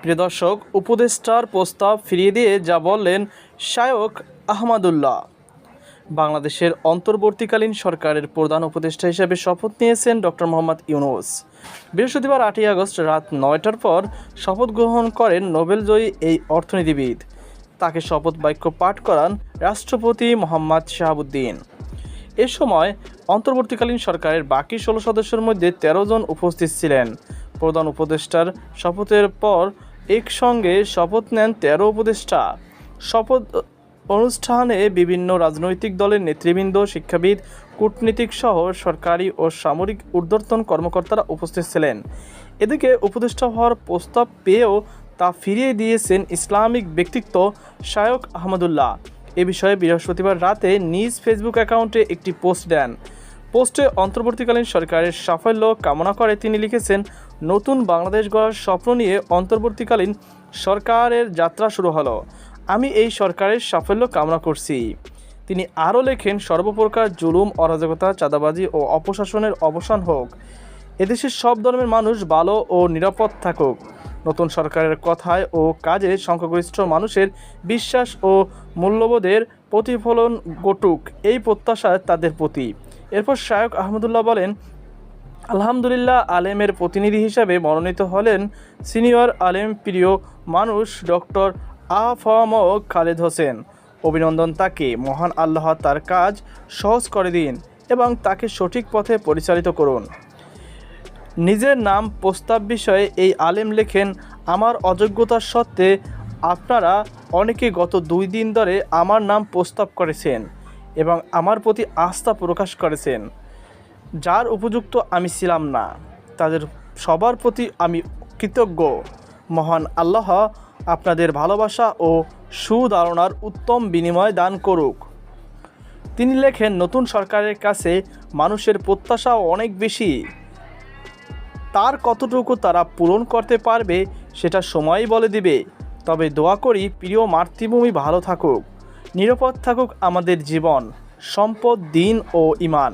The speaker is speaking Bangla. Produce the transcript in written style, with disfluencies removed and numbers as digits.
প্রিয় দর্শক, উপদেষ্টার প্রস্তাব ফিরিয়ে দিয়ে যা বললেন শায়খ আহমদুল্লাহ। বাংলাদেশের অন্তর্বর্তীকালীন সরকারের প্রধান উপদেষ্টা হিসেবে শপথ নিয়েছেন ডক্টর মোহাম্মদ ইউনূস। বৃহস্পতিবার 8ই আগস্ট রাত 9টার পর শপথ গ্রহণ করেন নোবেলজয়ী এই অর্থনীতিবিদ। তাকে শপথ বাক্য পাঠ করান রাষ্ট্রপতি মোহাম্মদ শাহাবুদ্দিন। এ সময় অন্তর্বর্তীকালীন সরকারের বাকি 16 সদস্যের মধ্যে 13 জন উপস্থিত ছিলেন। প্রধান উপদেষ্টার শপথের পর একসঙ্গে শপথ নেন 13 উপদেষ্টা। শপথ অনুষ্ঠানে বিভিন্ন রাজনৈতিক দলের নেতৃবৃন্দ, শিক্ষাবিদ, কূটনীতিক সহ সরকারি ও সামরিক ঊর্ধ্বতন কর্মকর্তারা উপস্থিত ছিলেন। এদিকে উপদেষ্টা হওয়ার প্রস্তাব পেয়েও তা ফিরিয়ে দিয়েছেন ইসলামিক ব্যক্তিত্ব শায়খ আহমদুল্লাহ। এ বিষয়ে বৃহস্পতিবার রাতে নিজ ফেসবুক অ্যাকাউন্টে একটি পোস্ট দেন। পোস্টে অন্তর্বর্তীকালীন সরকারের সাফল্য কামনা করে তিনি লিখেছেন, নতুন বাংলাদেশ গড়ার স্বপ্ন নিয়ে অন্তর্বর্তীকালীন সরকারের যাত্রা শুরু হলো। আমি এই সরকারের সাফল্য কামনা করছি। তিনি আরও লেখেন, সর্বপ্রকার জুলুম, অরাজকতা, চাঁদাবাজি ও অপশাসনের অবসান হোক। এদেশের সব ধর্মের মানুষ ভালো ও নিরাপদ থাকুক। নতুন সরকারের কথায় ও কাজে সংখ্যাগরিষ্ঠ মানুষের বিশ্বাস ও মূল্যবোধের প্রতিফলন ঘটুক, এই প্রত্যাশা তাদের প্রতি। এরপর শায়খ আহমদুল্লাহ বলেন, আলহামদুলিল্লাহ, আলেমের প্রতিনিধি হিসাবে মনোনীত হলেন সিনিয়র আলেম, প্রিয় মানুষ ডক্টর আ.ফ.ম. খালেদ হোসেন। অভিনন্দন তাকে। মহান আল্লাহ তার কাজ সহজ করে দিন এবং তাকে সঠিক পথে পরিচালিত করুন। নিজের নাম প্রস্তাব বিষয়ে এই আলেম লেখেন, আমার অযোগ্যতার সত্ত্বে আপনারা অনেকে গত 2 দিন ধরে আমার নাম প্রস্তাব করেছেন এবং আমার প্রতি আস্থা প্রকাশ করেছেন। যার উপযুক্ত আমি ছিলাম না, তাদের সবার প্রতি আমি কৃতজ্ঞ। মহান আল্লাহ আপনাদের ভালোবাসা ও সুধারণার উত্তম বিনিময় দান করুক। তিনি লেখেন, নতুন সরকারের কাছে মানুষের প্রত্যাশা অনেক বেশি। তার কতটুকু তারা পূরণ করতে পারবে সেটা সময়ই বলে দিবে। তবে দোয়া করি প্রিয় মাতৃভূমি ভালো থাকুক, নিরাপদ থাকুক আমাদের জীবন, সম্পদ, দিন ও ঈমান।